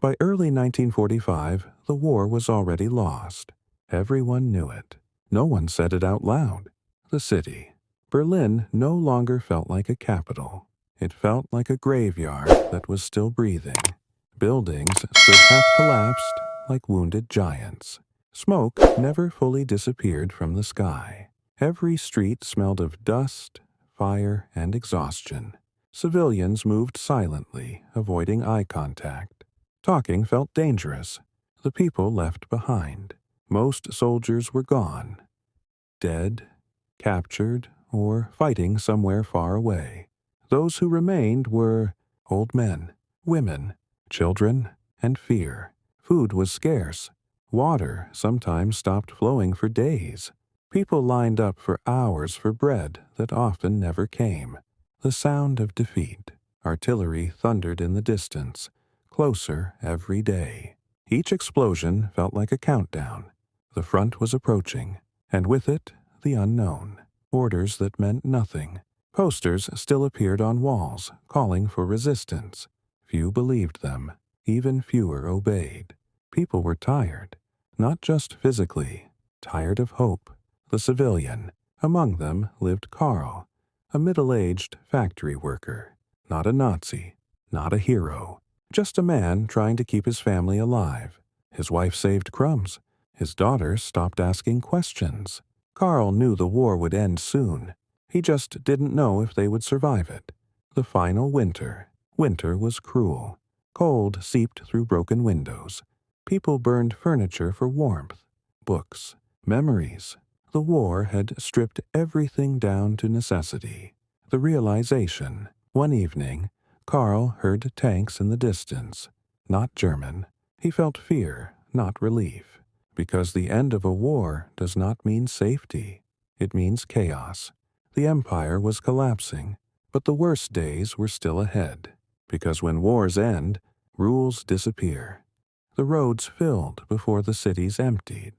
By early 1945, the war was already lost. Everyone knew it. No one said it out loud. The city, Berlin, no longer felt like a capital. It felt like a graveyard that was still breathing. Buildings stood half-collapsed like wounded giants. Smoke never fully disappeared from the sky. Every street smelled of dust, fire, and exhaustion. Civilians moved silently, avoiding eye contact. Talking felt dangerous. The people left behind. Most soldiers were gone. Dead, captured, or fighting somewhere far away. Those who remained were old men, women, children, and fear. Food was scarce. Water sometimes stopped flowing for days. People lined up for hours for bread that often never came. The sound of defeat. Artillery thundered in the distance, closer every day. Each explosion felt like a countdown. The front was approaching, and with it, the unknown. Orders that meant nothing. Posters still appeared on walls, calling for resistance. Few believed them. Even fewer obeyed. People were tired, not just physically, tired of hope. The civilian. Among them lived Karl, a middle-aged factory worker. Not a Nazi, not a hero. Just a man trying to keep his family alive. His wife saved crumbs. His daughter stopped asking questions. Karl knew the war would end soon. He just didn't know if they would survive it. The final winter. Winter was cruel. Cold seeped through broken windows. People burned furniture for warmth. Books. Memories. The war had stripped everything down to necessity. The realization. One evening, Karl heard tanks in the distance. Not German. He felt fear, not relief. Because the end of a war does not mean safety. It means chaos. The empire was collapsing, but the worst days were still ahead. Because when wars end, rules disappear. The roads filled before the cities emptied.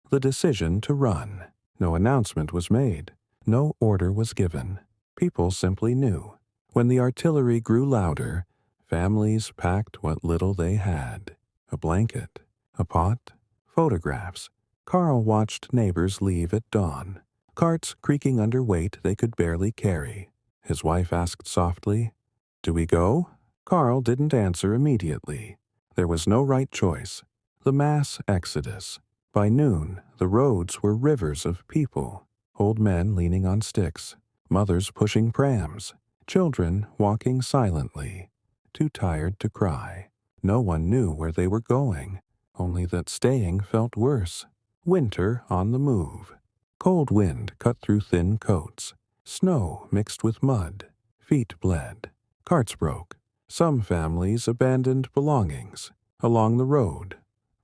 The decision to run. No announcement was made. No order was given. People simply knew. When the artillery grew louder, families packed what little they had. A blanket, a pot, photographs. Karl watched neighbors leave at dawn. Carts creaking under weight they could barely carry. His wife asked softly, "Do we go?" Karl didn't answer immediately. There was no right choice. The mass exodus. By noon, the roads were rivers of people. Old men leaning on sticks. Mothers pushing prams. Children walking silently. Too tired to cry. No one knew where they were going. Only that staying felt worse. Winter on the move. Cold wind cut through thin coats. Snow mixed with mud. Feet bled. Carts broke. Some families abandoned belongings. Along the road.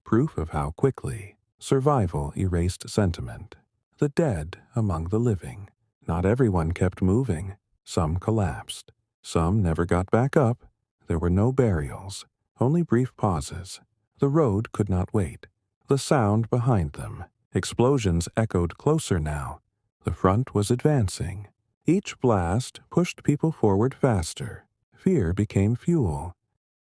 Proof of how quickly. Survival erased sentiment. The dead among the living. Not everyone kept moving. Some collapsed. Some never got back up. There were no burials. Only brief pauses. The road could not wait. The sound behind them. Explosions echoed closer now. The front was advancing. Each blast pushed people forward faster. Fear became fuel.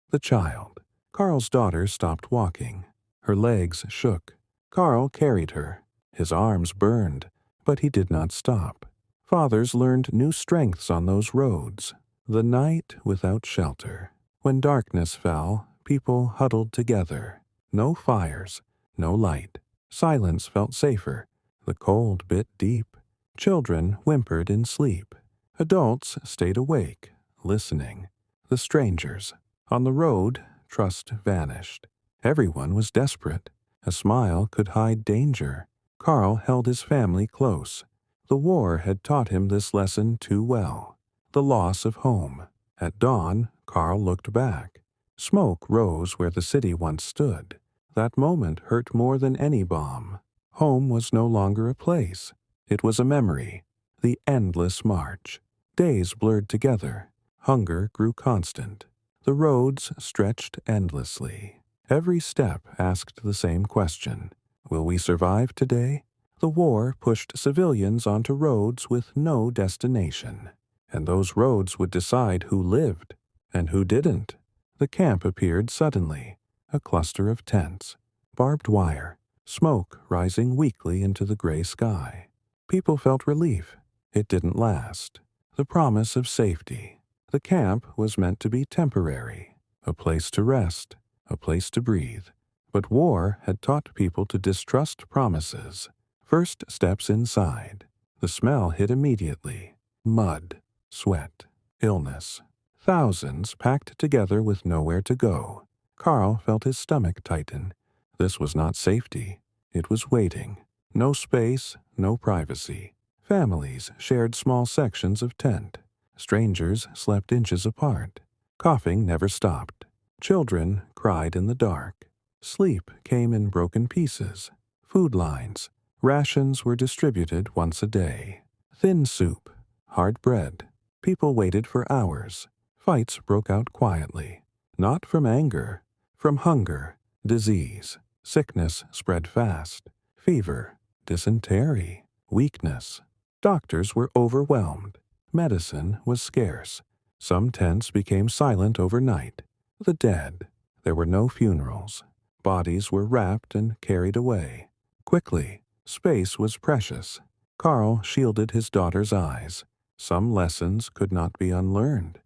The child. Karl's daughter stopped walking. Her legs shook. Karl carried her. His arms burned, but he did not stop. Fathers learned new strengths on those roads. The night without shelter. When darkness fell, people huddled together. No fires, no light. Silence felt safer. The cold bit deep. Children whimpered in sleep. Adults stayed awake, listening. The strangers. On the road, trust vanished. Everyone was desperate. A smile could hide danger. Karl held his family close. The war had taught him this lesson too well. The loss of home. At dawn, Karl looked back. Smoke rose where the city once stood. That moment hurt more than any bomb. Home was no longer a place. It was a memory. The endless march. Days blurred together. Hunger grew constant. The roads stretched endlessly. Every step asked the same question. Will we survive today? The war pushed civilians onto roads with no destination. And those roads would decide who lived and who didn't. The camp appeared suddenly. a cluster of tents, barbed wire, smoke rising weakly into the gray sky. People felt relief. It didn't last. The promise of safety. The camp was meant to be temporary, a place to rest, a place to breathe. But war had taught people to distrust promises. First steps inside. The smell hit immediately. Mud, sweat, illness. Thousands packed together with nowhere to go. Karl felt his stomach tighten. This was not safety. It was waiting. No space, no privacy. Families shared small sections of tent. Strangers slept inches apart. Coughing never stopped. Children cried in the dark. Sleep came in broken pieces. Food lines. Rations were distributed once a day. Thin soup. Hard bread. People waited for hours. Fights broke out quietly. Not from anger. From hunger. Disease. Sickness spread fast. Fever. Dysentery. Weakness. Doctors were overwhelmed. Medicine was scarce. Some tents became silent overnight. The dead. There were no funerals. Bodies were wrapped and carried away. Quickly. Space was precious. Karl shielded his daughter's eyes. Some lessons could not be unlearned.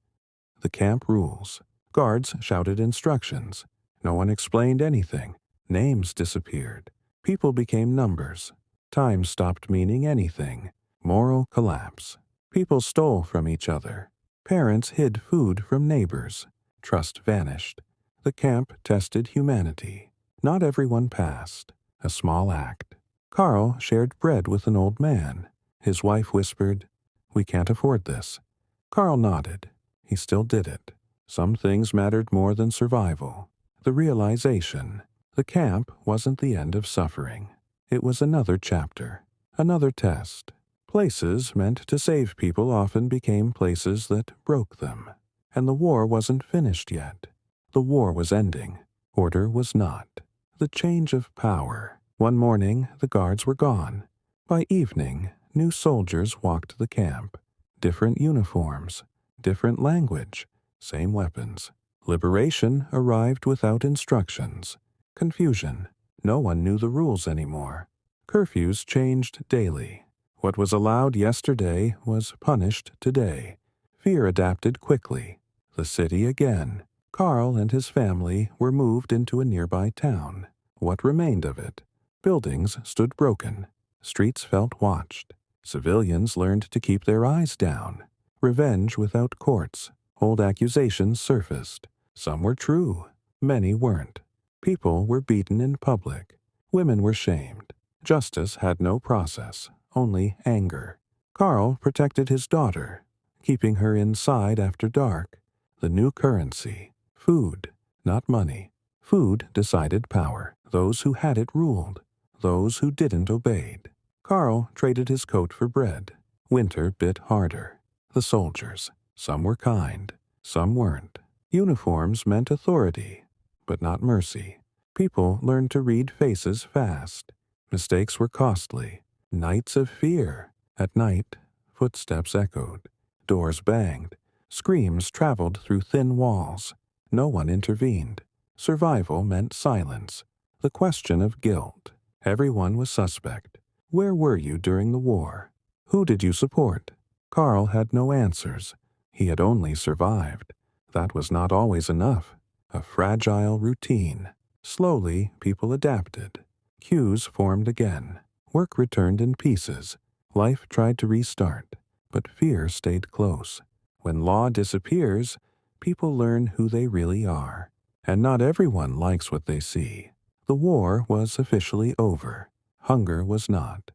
The camp rules. Guards shouted instructions. No one explained anything. Names disappeared. People became numbers. Time stopped meaning anything. Moral collapse. People stole from each other. Parents hid food from neighbors. Trust vanished. The camp tested humanity. Not everyone passed. A small act. Karl shared bread with an old man. His wife whispered, "We can't afford this." Karl nodded. He still did it. Some things mattered more than survival. The realization. The camp wasn't the end of suffering. It was another chapter. Another test. Places meant to save people often became places that broke them. And the war wasn't finished yet. The war was ending. Order was not. The change of power. One morning, the guards were gone. By evening, new soldiers walked the camp. Different uniforms. Different language. Same weapons. Liberation arrived without instructions. Confusion. No one knew the rules anymore. Curfews changed daily. What was allowed yesterday was punished today. Fear adapted quickly. The city again. Karl and his family were moved into a nearby town. What remained of it? Buildings stood broken. Streets felt watched. Civilians learned to keep their eyes down. Revenge without courts. Old accusations surfaced. Some were true. Many weren't. People were beaten in public. Women were shamed. Justice had no process. Only anger. Karl protected his daughter, keeping her inside after dark. The new currency. Food, not money. Food decided power. Those who had it ruled. Those who didn't obeyed. Karl traded his coat for bread. Winter bit harder. The soldiers. Some were kind. Some weren't. Uniforms meant authority, but not mercy. People learned to read faces fast. Mistakes were costly. Nights of fear. At night, footsteps echoed. Doors banged. Screams traveled through thin walls. No one intervened. Survival meant silence. The question of guilt. Everyone was suspect. Where were you during the war? Who did you support? Karl had no answers. He had only survived. That was not always enough. A fragile routine. Slowly, people adapted. Queues formed again. Work returned in pieces. Life tried to restart, but fear stayed close. When law disappears, people learn who they really are. And not everyone likes what they see. The war was officially over. Hunger was not.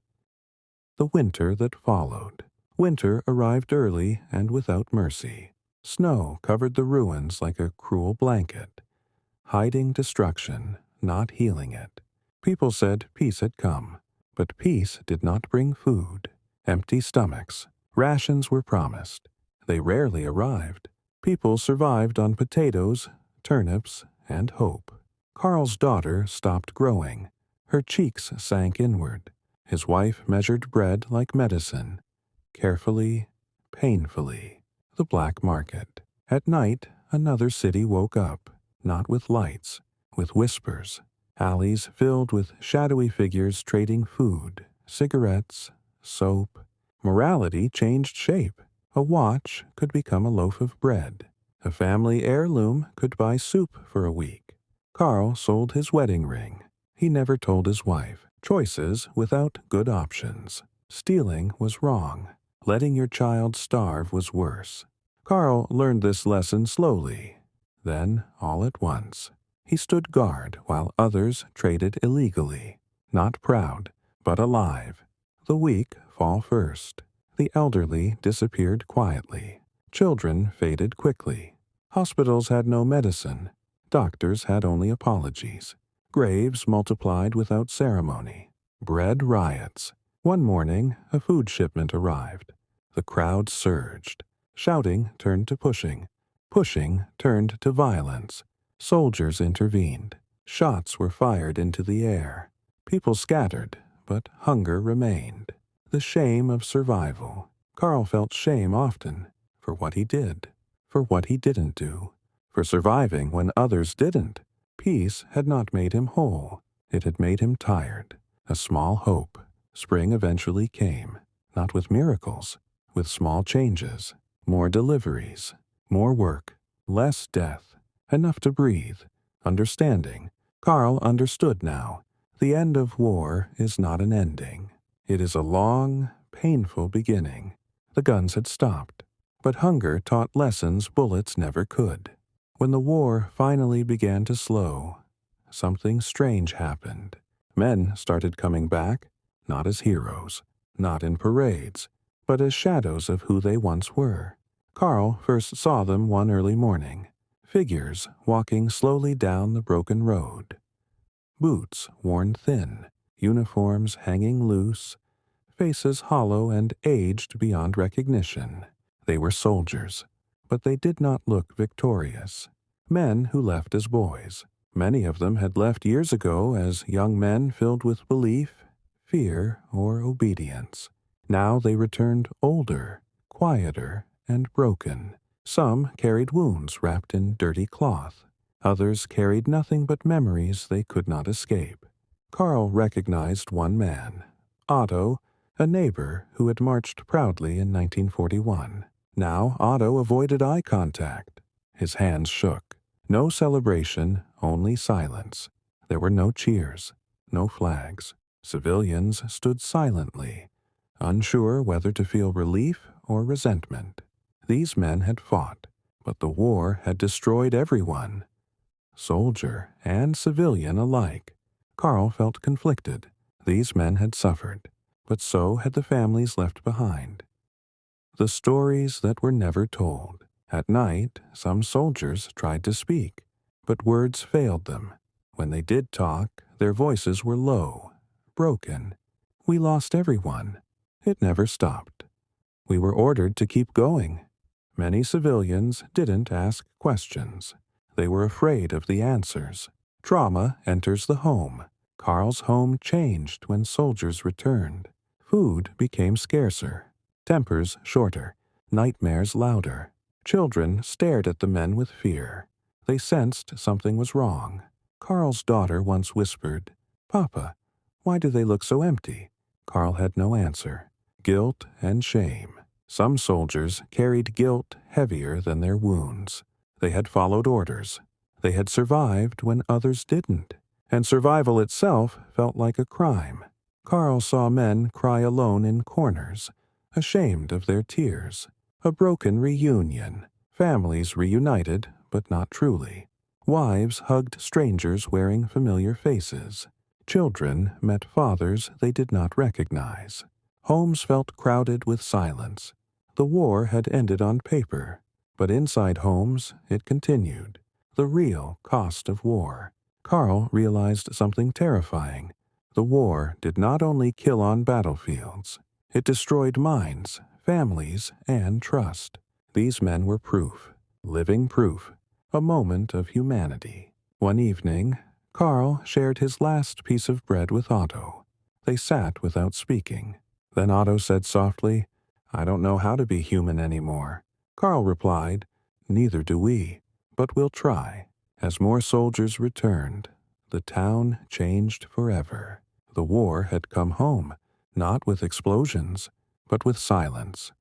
The winter that followed. Winter arrived early and without mercy. Snow covered the ruins like a cruel blanket, hiding destruction, not healing it. People said peace had come, but peace did not bring food. Empty stomachs. Rations were promised. They rarely arrived. People survived on potatoes, turnips, and hope. Karl's daughter stopped growing. Her cheeks sank inward. His wife measured bread like medicine. Carefully, painfully. The black market. At night, another city woke up, not with lights, with whispers, alleys filled with shadowy figures trading food, cigarettes, soap. Morality changed shape. A watch could become a loaf of bread. A family heirloom could buy soup for a week. Karl sold his wedding ring. He never told his wife. Choices without good options. Stealing was wrong. Letting your child starve was worse. Karl learned this lesson slowly. Then, all at once, he stood guard while others traded illegally. Not proud, but alive. The weak fall first. The elderly disappeared quietly. Children faded quickly. Hospitals had no medicine. Doctors had only apologies. Graves multiplied without ceremony. Bread riots. One morning, a food shipment arrived. The crowd surged. Shouting turned to pushing. Pushing turned to violence. Soldiers intervened. Shots were fired into the air. People scattered, but hunger remained. The shame of survival. Karl felt shame often for what he did, for what he didn't do, for surviving when others didn't. Peace had not made him whole. It had made him tired. A small hope. Spring eventually came, not with miracles, with small changes, more deliveries, more work, less death, enough to breathe, understanding. Karl understood now. The end of war is not an ending. It is a long, painful beginning. The guns had stopped, but hunger taught lessons bullets never could. When the war finally began to slow, something strange happened. Men started coming back, not as heroes, not in parades, but as shadows of who they once were. Karl first saw them one early morning, figures walking slowly down the broken road. Boots worn thin, uniforms hanging loose, faces hollow and aged beyond recognition. They were soldiers, but they did not look victorious. Men who left as boys. Many of them had left years ago as young men filled with belief, fear, or obedience. Now they returned older, quieter, and broken. Some carried wounds wrapped in dirty cloth. Others carried nothing but memories they could not escape. Karl recognized one man, Otto, a neighbor who had marched proudly in 1941. Now Otto avoided eye contact. His hands shook. No celebration, only silence. There were no cheers, no flags. Civilians stood silently, unsure whether to feel relief or resentment. These men had fought, but the war had destroyed everyone, soldier and civilian alike. Karl felt conflicted. These men had suffered, but so had the families left behind. The stories that were never told. At night, some soldiers tried to speak, but words failed them. When they did talk, their voices were low, broken. We lost everyone. It never stopped. We were ordered to keep going. Many civilians didn't ask questions. They were afraid of the answers. Trauma enters the home. Karl's home changed when soldiers returned. Food became scarcer, tempers shorter, nightmares louder. Children stared at the men with fear. They sensed something was wrong. Karl's daughter once whispered, "Papa, why do they look so empty?" Karl had no answer. Guilt and shame. Some soldiers carried guilt heavier than their wounds. They had followed orders. They had survived when others didn't. And survival itself felt like a crime. Karl saw men cry alone in corners, ashamed of their tears. A broken reunion. Families reunited, but not truly. Wives hugged strangers wearing familiar faces. Children met fathers they did not recognize. Homes felt crowded with silence. The war had ended on paper, but inside homes it continued. The real cost of war. Karl realized something terrifying. The war did not only kill on battlefields. It destroyed minds, families, and trust. These men were proof, living proof, a moment of humanity. One evening, Karl shared his last piece of bread with Otto. They sat without speaking. Then Otto said softly, "I don't know how to be human anymore." Karl replied, "Neither do we, but we'll try." As more soldiers returned, the town changed forever. The war had come home, not with explosions, but with silence.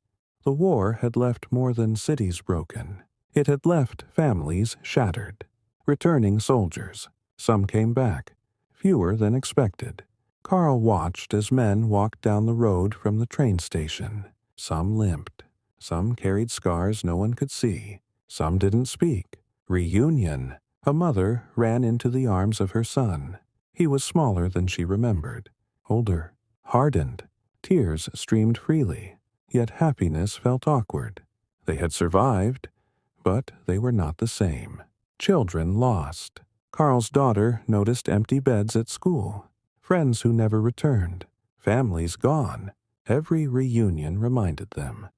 The war had left more than cities broken. It had left families shattered. Returning soldiers. Some came back, fewer than expected. Karl watched as men walked down the road from the train station. Some limped. Some carried scars no one could see. Some didn't speak. Reunion. A mother ran into the arms of her son. He was smaller than she remembered, older, hardened. Tears streamed freely, yet happiness felt awkward. They had survived, but they were not the same. Children lost. Karl's daughter noticed empty beds at school, friends who never returned, families gone. Every reunion reminded them.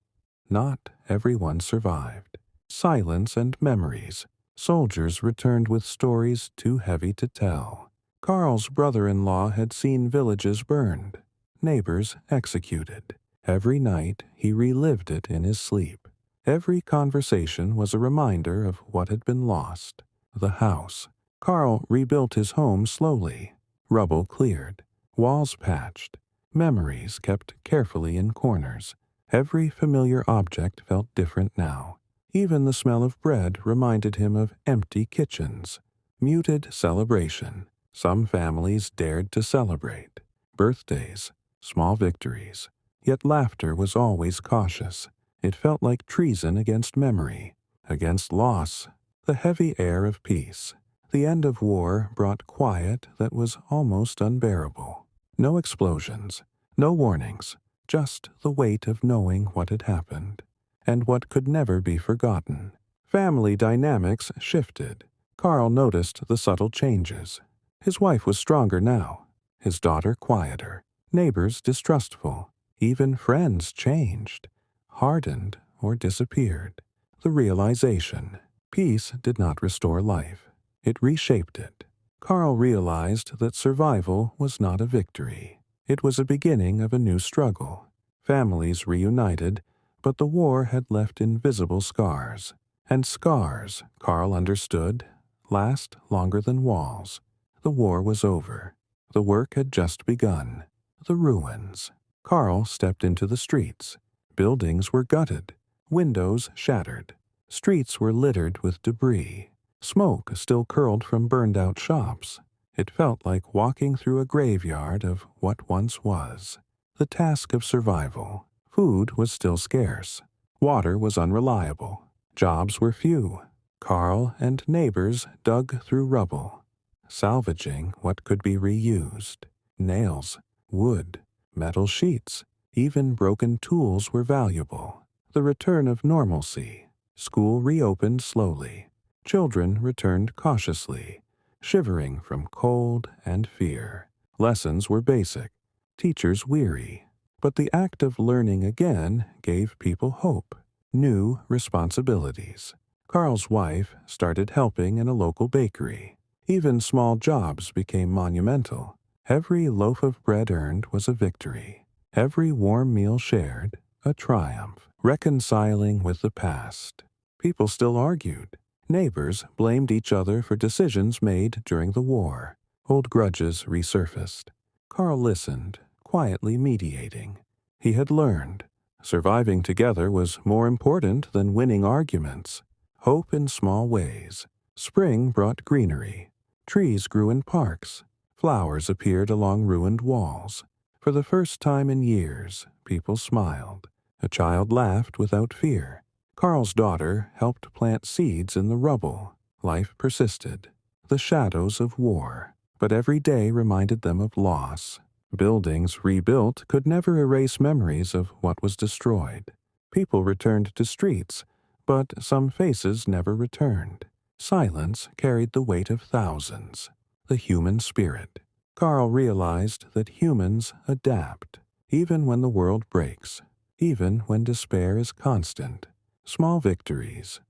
Not everyone survived. Silence and memories. Soldiers returned with stories too heavy to tell. Karl's brother-in-law had seen villages burned, neighbors executed. Every night he relived it in his sleep. Every conversation was a reminder of what had been lost. The house. Karl rebuilt his home slowly. Rubble cleared. Walls patched. Memories kept carefully in corners. Every familiar object felt different now. Even the smell of bread reminded him of empty kitchens. Muted celebration. Some families dared to celebrate. Birthdays. Small victories. Yet laughter was always cautious. It felt like treason against memory, against loss, the heavy air of peace. The end of war brought quiet that was almost unbearable. No explosions, no warnings, just the weight of knowing what had happened, and what could never be forgotten. Family dynamics shifted. Karl noticed the subtle changes. His wife was stronger now, his daughter quieter, neighbors distrustful, even friends changed, hardened or disappeared. The realization. Peace did not restore life. It reshaped it. Karl realized that survival was not a victory. It was a beginning of a new struggle. Families reunited, but the war had left invisible scars. And scars, Karl understood, last longer than walls. The war was over. The work had just begun. The ruins. Karl stepped into the streets. Buildings were gutted. Windows shattered. Streets were littered with debris. Smoke still curled from burned-out shops. It felt like walking through a graveyard of what once was. The task of survival. Food was still scarce. Water was unreliable. Jobs were few. Karl and neighbors dug through rubble, salvaging what could be reused. Nails, wood, metal sheets, even broken tools were valuable. The return of normalcy. School reopened slowly. Children returned cautiously, shivering from cold and fear. Lessons were basic, teachers weary. But the act of learning again gave people hope, new responsibilities. Karl's wife started helping in a local bakery. Even small jobs became monumental. Every loaf of bread earned was a victory. Every warm meal shared, a triumph. Reconciling with the past. People still argued. Neighbors blamed each other for decisions made during the war. Old grudges resurfaced. Karl listened, quietly mediating. He had learned. Surviving together was more important than winning arguments. Hope in small ways. Spring brought greenery. Trees grew in parks. Flowers appeared along ruined walls. For the first time in years, people smiled. A child laughed without fear. Karl's daughter helped plant seeds in the rubble. Life persisted. The shadows of war. But every day reminded them of loss. Buildings rebuilt could never erase memories of what was destroyed. People returned to streets, but some faces never returned. Silence carried the weight of thousands. The human spirit. Karl realized that humans adapt, even when the world breaks, even when despair is constant. Small victories,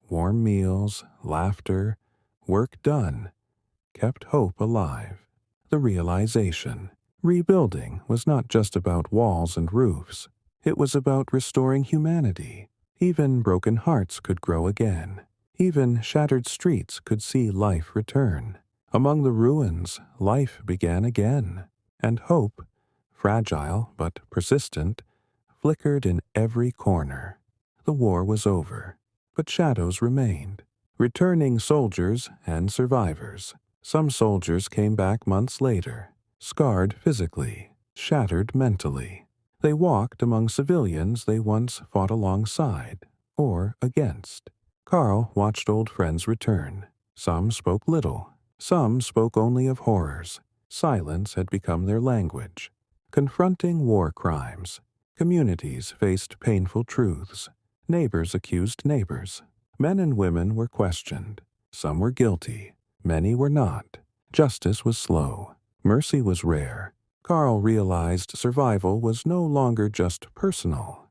warm meals, laughter, work done, kept hope alive. The realization. Rebuilding was not just about walls and roofs. It was about restoring humanity. Even broken hearts could grow again. Even shattered streets could see life return. Among the ruins, life began again, and hope, fragile but persistent, flickered in every corner. The war was over, but shadows remained. Returning soldiers and survivors. Some soldiers came back months later, scarred physically, shattered mentally. They walked among civilians they once fought alongside, or against. Karl watched old friends return. Some spoke little. Some spoke only of horrors. Silence had become their language. Confronting war crimes, communities faced painful truths. Neighbors accused neighbors. Men and women were questioned. Some were guilty. Many were not. Justice was slow. Mercy was rare. Karl realized survival was no longer just personal.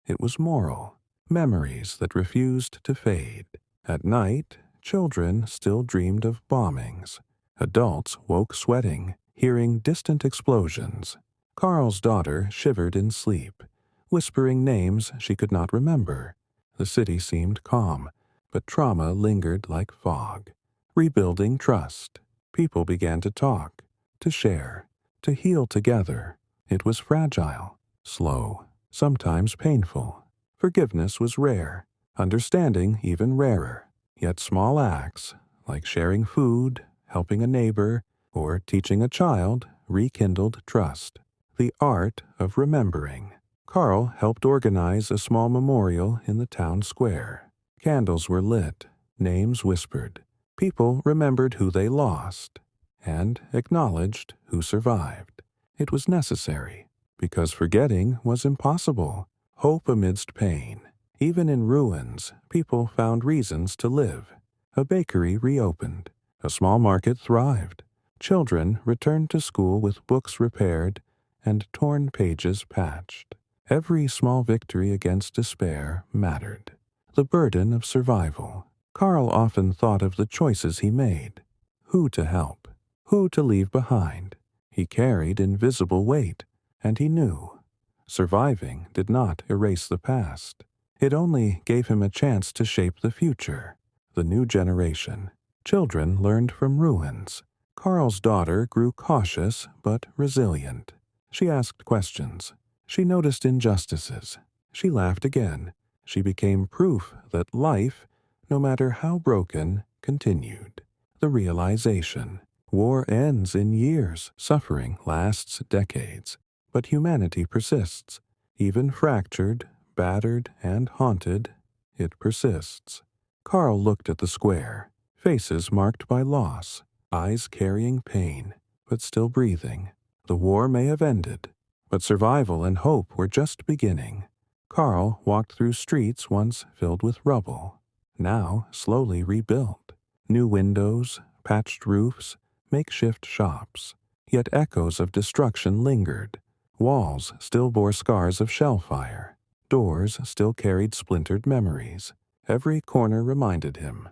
It was moral. Memories that refused to fade. At night, children still dreamed of bombings. Adults woke sweating, hearing distant explosions. Karl's daughter shivered in sleep, whispering names she could not remember. The city seemed calm, but trauma lingered like fog. Rebuilding trust. People began to talk, to share, to heal together. It was fragile, slow, sometimes painful. Forgiveness was rare, understanding even rarer. Yet small acts, like sharing food, helping a neighbor, or teaching a child, rekindled trust. The art of remembering. Karl helped organize a small memorial in the town square. Candles were lit, names whispered. People remembered who they lost, and acknowledged who survived. It was necessary, because forgetting was impossible. Hope amidst pain. Even in ruins, people found reasons to live. A bakery reopened. A small market thrived. Children returned to school with books repaired and torn pages patched. Every small victory against despair mattered. The burden of survival. Karl often thought of the choices he made. Who to help, who to leave behind. He carried invisible weight, and he knew. Surviving did not erase the past. It only gave him a chance to shape the future. The new generation. Children learned from ruins. Karl's daughter grew cautious but resilient. She asked questions. She noticed injustices. She laughed again. She became proof that life, no matter how broken, continued. The realization. War ends in years. Suffering lasts decades. But humanity persists. Even fractured, battered, and haunted, it persists. Karl looked at the square. Faces marked by loss. Eyes carrying pain, but still breathing. The war may have ended, but survival and hope were just beginning. Karl walked through streets once filled with rubble, now slowly rebuilt. New windows, patched roofs, makeshift shops. Yet echoes of destruction lingered. Walls still bore scars of shell fire. Doors still carried splintered memories. Every corner reminded him,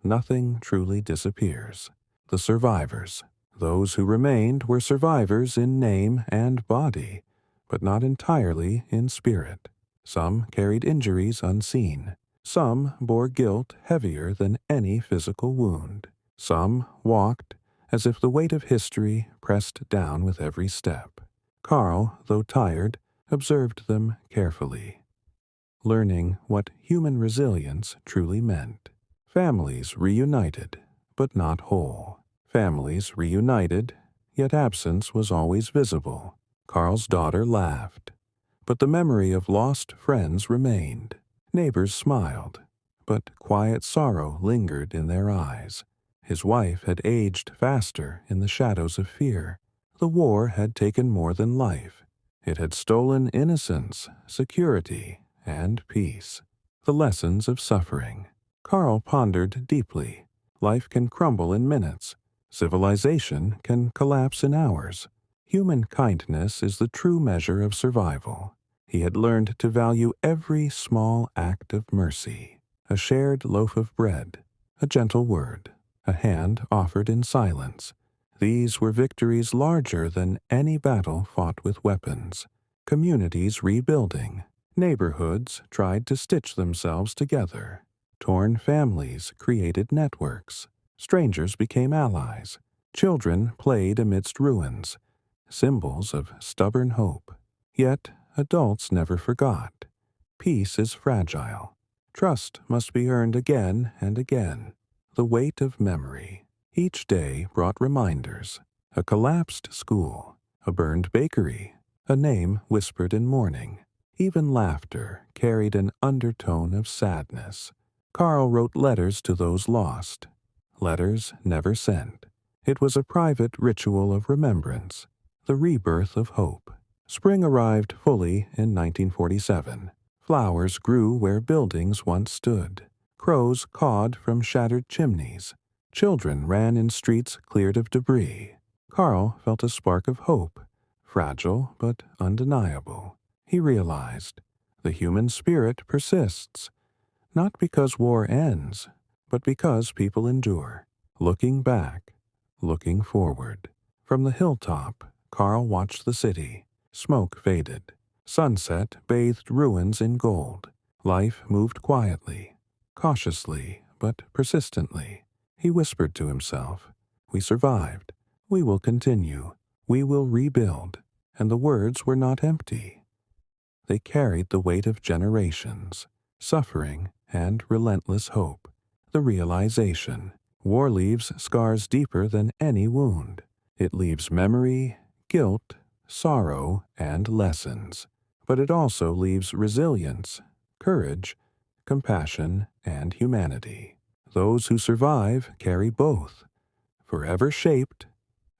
nothing truly disappears. The survivors. Those who remained were survivors in name and body, but not entirely in spirit. Some carried injuries unseen. Some bore guilt heavier than any physical wound. Some walked as if the weight of history pressed down with every step. Karl, though tired, observed them carefully, learning what human resilience truly meant. Families reunited, but not whole. Families reunited, yet absence was always visible. Karl's daughter laughed, but the memory of lost friends remained. Neighbors smiled, but quiet sorrow lingered in their eyes. His wife had aged faster in the shadows of fear. The war had taken more than life. It had stolen innocence, security, and peace. The lessons of suffering. Karl pondered deeply. Life can crumble in minutes. Civilization can collapse in hours. Human kindness is the true measure of survival. He had learned to value every small act of mercy. A shared loaf of bread, a gentle word, a hand offered in silence. These were victories larger than any battle fought with weapons. Communities rebuilding. Neighborhoods tried to stitch themselves together. Torn families created networks. Strangers became allies. Children played amidst ruins, symbols of stubborn hope. Yet adults never forgot. Peace is fragile. Trust must be earned again and again. The weight of memory. Each day brought reminders. A collapsed school, a burned bakery, a name whispered in mourning. Even laughter carried an undertone of sadness. Karl wrote letters to those lost. Letters never sent. It was a private ritual of remembrance, the rebirth of hope. Spring arrived fully in 1947. Flowers grew where buildings once stood. Crows cawed from shattered chimneys. Children ran in streets cleared of debris. Karl felt a spark of hope, fragile but undeniable. He realized the human spirit persists, not because war ends, but because people endure. Looking back, looking forward. From the hilltop, Karl watched the city. Smoke faded. Sunset bathed ruins in gold. Life moved quietly, cautiously, but persistently. He whispered to himself, "We survived. We will continue. We will rebuild." And the words were not empty. They carried the weight of generations, suffering, and relentless hope. The realization: war leaves scars deeper than any wound. It leaves memory, guilt, sorrow, and lessons. But it also leaves resilience, courage, compassion, and humanity. Those who survive carry both, forever shaped,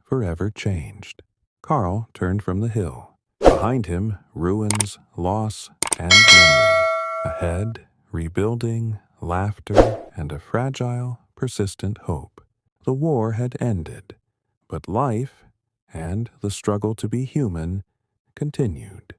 forever changed. Karl turned from the hill. Behind him, ruins, loss, and memory. Ahead, rebuilding, laughter, and a fragile, persistent hope. The war had ended, but life, and the struggle to be human, continued.